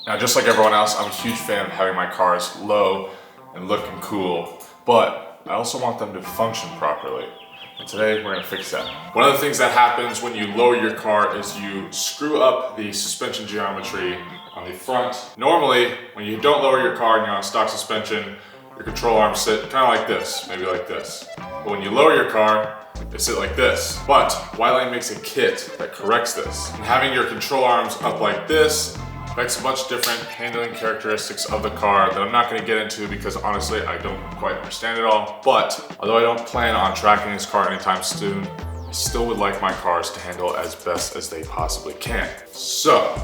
Now, just like everyone else, I'm a huge fan of having my cars low and looking cool, but I also want them to function properly. And today we're gonna fix that. One of the things that happens when you lower your car is you screw up the suspension geometry on the front. Normally, when you don't lower your car and you're on stock suspension, your control arms sit kind of like this, maybe like this. But when you lower your car, they sit like this. But Whiteline makes a kit that corrects this. And having your control arms up like this affects a bunch of different handling characteristics of the car that I'm not gonna get into because honestly, I don't quite understand it all. But although I don't plan on tracking this car anytime soon, I still would like my cars to handle as best as they possibly can. So,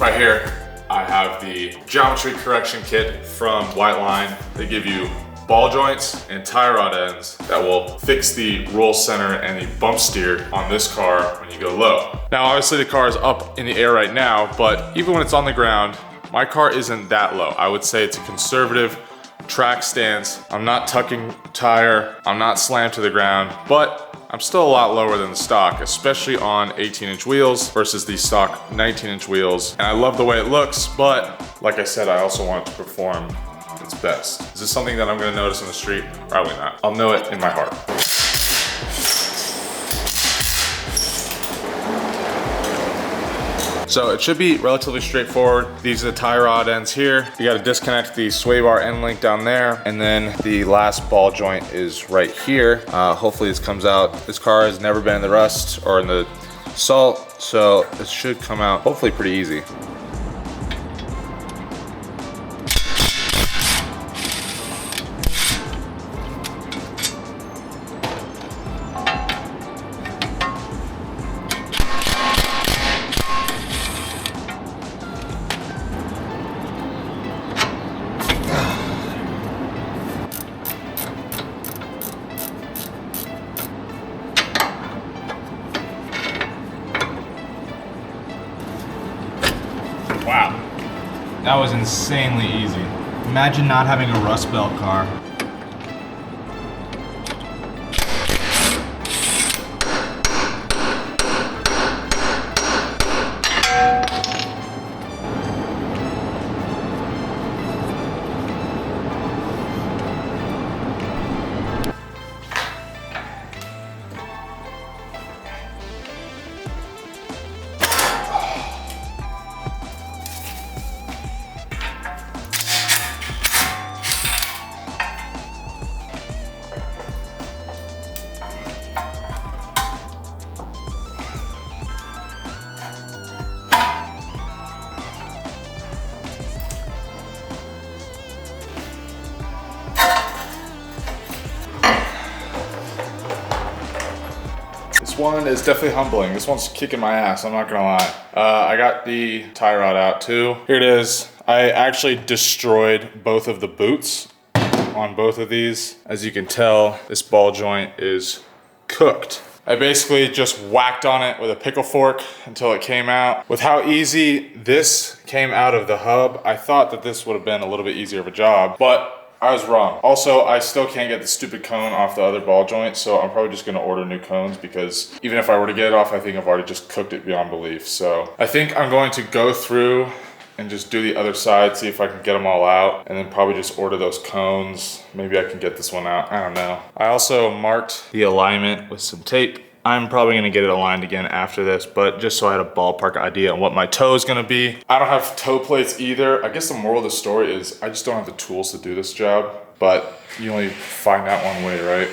right here, I have the geometry correction kit from Whiteline. They give you ball joints and tie rod ends that will fix the roll center and the bump steer on this car when you go low. Now, obviously the car is up in the air right now, but even when it's on the ground, my car isn't that low. I would say it's a conservative track stance. I'm not tucking tire, I'm not slammed to the ground, but I'm still a lot lower than the stock, especially on 18-inch wheels versus the stock 19-inch wheels. And I love the way it looks, but like I said, I also want it to perform its best. Is this something that I'm gonna notice on the street? Probably not. I'll know it in my heart. So it should be relatively straightforward. These are the tie rod ends here. You gotta disconnect the sway bar end link down there, and then the last ball joint is right here. Hopefully this comes out. This car has never been in the rust or in the salt, so it should come out hopefully pretty easy. Wow, that was insanely easy. Imagine not having a Rust Belt car. This one is definitely humbling. This one's kicking my ass, I'm not gonna lie. I got the tie rod out too. Here it is. I actually destroyed both of the boots on both of these. As you can tell, this ball joint is cooked. I basically just whacked on it with a pickle fork until it came out. With how easy this came out of the hub, I thought that this would have been a little bit easier of a job, but I was wrong. Also, I still can't get the stupid cone off the other ball joint, so I'm probably just gonna order new cones because even if I were to get it off, I think I've already just cooked it beyond belief. So I think I'm going to go through and just do the other side, see if I can get them all out, and then probably just order those cones. Maybe I can get this one out, I don't know. I also marked the alignment with some tape. I'm probably gonna get it aligned again after this, but just so I had a ballpark idea on what my toe is gonna be. I don't have toe plates either. I guess the moral of the story is I just don't have the tools to do this job, but you only find out one way, right?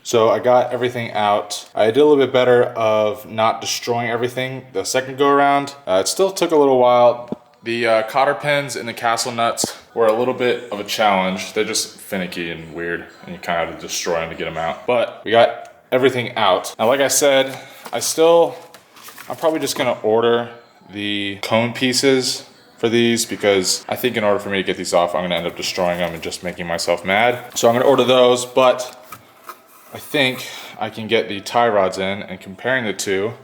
So I got everything out. I did a little bit better of not destroying everything the second go around. It still took a little while. The cotter pins and the castle nuts were a little bit of a challenge. They're just finicky and weird, and you kind of have to destroy them to get them out. But we got everything out. Now, like I said, I'm probably just gonna order the cone pieces for these, because I think in order for me to get these off, I'm gonna end up destroying them and just making myself mad. So I'm gonna order those, but I think I can get the tie rods in. And comparing the two,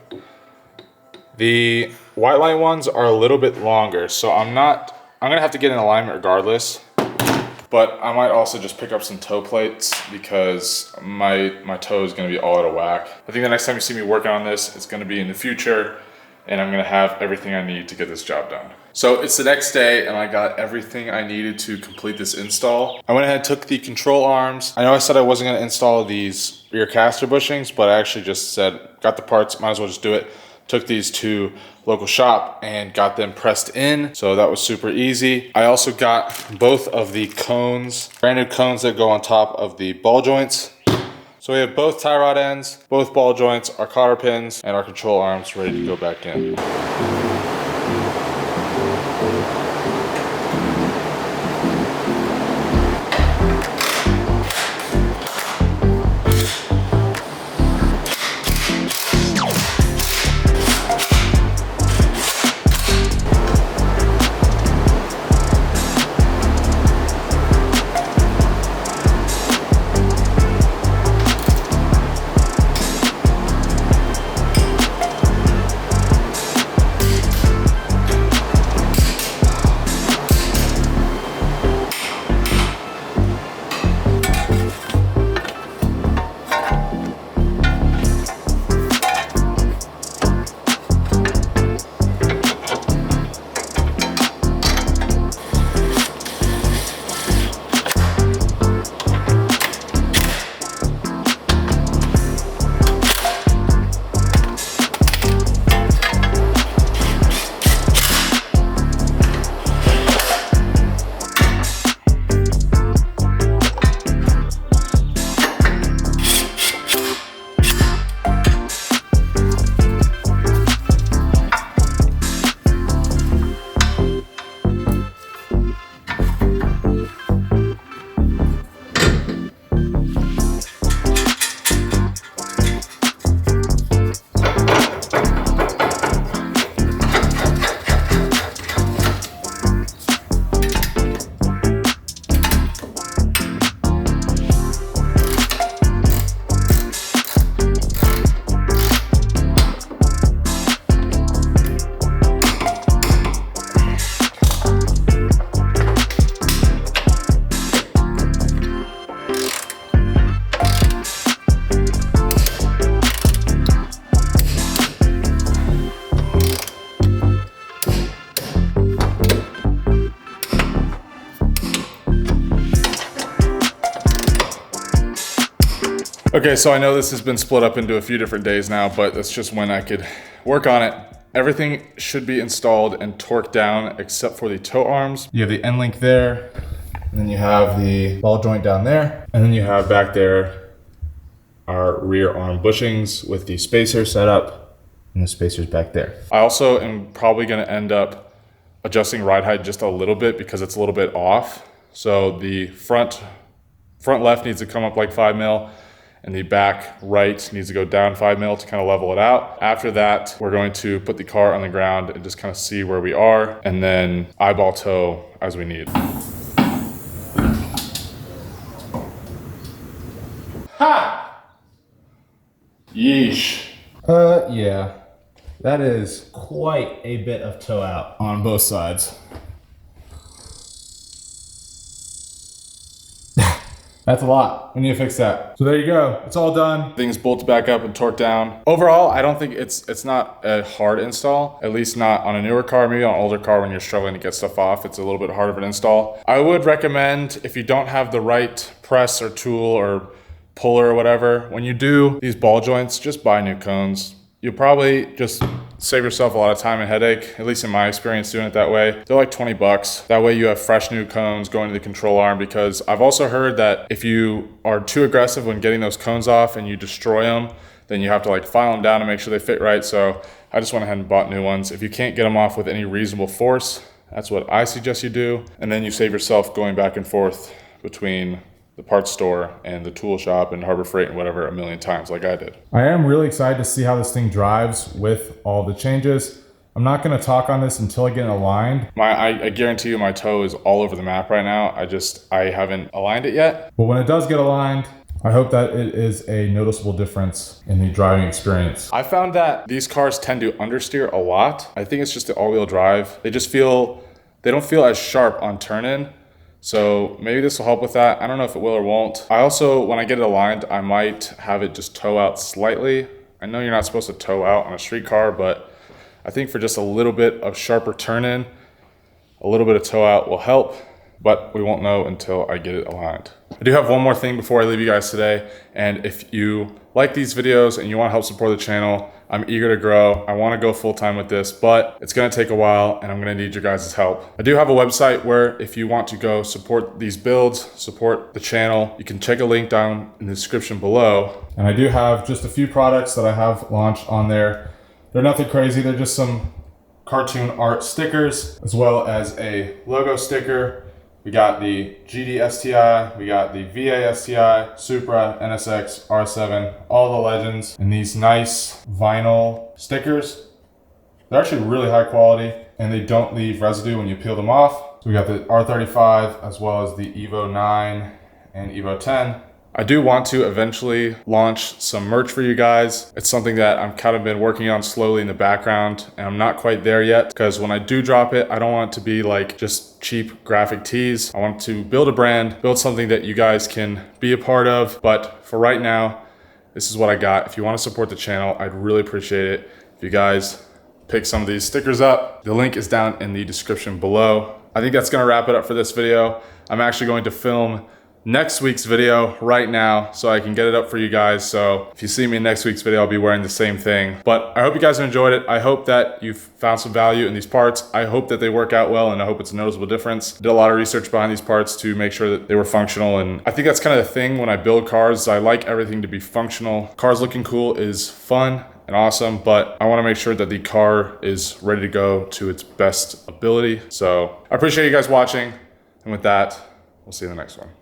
the Whiteline ones are a little bit longer, so I'm gonna have to get in alignment regardless. But I might also just pick up some toe plates, because my toe is gonna be all out of whack. I think the next time you see me working on this, it's gonna be in the future, and I'm gonna have everything I need to get this job done. So it's the next day, and I got everything I needed to complete this install. I went ahead and took the control arms. I know I said I wasn't gonna install these rear caster bushings, but I actually just said, got the parts, might as well just do it. Took these to local shop and got them pressed in, so that was super easy. I also got both of the cones, brand new cones that go on top of the ball joints. So we have both tie rod ends, both ball joints, our cotter pins, and our control arms ready to go back in. Okay, so I know this has been split up into a few different days now, but that's just when I could work on it. Everything should be installed and torqued down except for the toe arms. You have the end link there, and then you have the ball joint down there, and then you have back there our rear arm bushings with the spacer set up and the spacers back there. I also am probably gonna end up adjusting ride height just a little bit because it's a little bit off. So the front left needs to come up like 5 mil, and the back right needs to go down 5 mil to kind of level it out. After that, we're going to put the car on the ground and just kind of see where we are, and then eyeball toe as we need. Ha! Yeesh. Yeah. That is quite a bit of toe out on both sides. That's a lot. We need to fix that. So there you go. It's all done. Things bolted back up and torqued down. Overall, I don't think it's not a hard install, at least not on a newer car. Maybe on an older car when you're struggling to get stuff off, it's a little bit harder of an install. I would recommend, if you don't have the right press or tool or puller or whatever, when you do these ball joints, just buy new cones. You'll probably just save yourself a lot of time and headache, at least in my experience doing it that way. They're like 20 bucks. That way you have fresh new cones going to the control arm, because I've also heard that if you are too aggressive when getting those cones off and you destroy them, then you have to like file them down to make sure they fit right. So I just went ahead and bought new ones. If you can't get them off with any reasonable force, That's what I suggest you do. And then you save yourself going back and forth between the parts store and the tool shop and Harbor Freight and whatever a million times like I did. I am really excited to see how this thing drives with all the changes. I'm not gonna talk on this until I get it aligned. I guarantee you my toe is all over the map right now. I haven't aligned it yet. But when it does get aligned, I hope that it is a noticeable difference in the driving experience. I found that these cars tend to understeer a lot. I think it's just the all-wheel drive. They don't feel as sharp on turn-in. So maybe this will help with that. I don't know if it will or won't. I also, when I get it aligned, I might have it just toe out slightly. I know you're not supposed to toe out on a street car, but I think for just a little bit of sharper turn-in, a little bit of toe out will help, but we won't know until I get it aligned. I do have one more thing before I leave you guys today. And if you like these videos and you want to help support the channel, I'm eager to grow. I want to go full-time with this, but it's going to take a while and I'm going to need your guys' help. I do have a website where if you want to go support these builds, support the channel, you can check a link down in the description below. And I do have just a few products that I have launched on there. They're nothing crazy. They're just some cartoon art stickers, as well as a logo sticker. We got the GD STI, we got the VA STI, Supra, NSX, R7, all the legends, and these nice vinyl stickers. They're actually really high quality and they don't leave residue when you peel them off. So we got the R35 as well as the Evo 9 and Evo 10. I do want to eventually launch some merch for you guys. It's something that I've kind of been working on slowly in the background and I'm not quite there yet because when I do drop it, I don't want it to be like just cheap graphic tees. I want to build a brand, build something that you guys can be a part of. But for right now, this is what I got. If you want to support the channel, I'd really appreciate it if you guys pick some of these stickers up. The link is down in the description below. I think that's gonna wrap it up for this video. I'm actually going to film next week's video right now so I can get it up for you guys. So if you see me in next week's video, I'll be wearing the same thing. But I hope you guys have enjoyed it. I hope that you've found some value in these parts. I hope that they work out well and I hope it's a noticeable difference. Did a lot of research behind these parts to make sure that they were functional. And I think that's kind of the thing when I build cars. I like everything to be functional. Cars looking cool is fun and awesome, but I want to make sure that the car is ready to go to its best ability. So I appreciate you guys watching. And with that, we'll see you in the next one.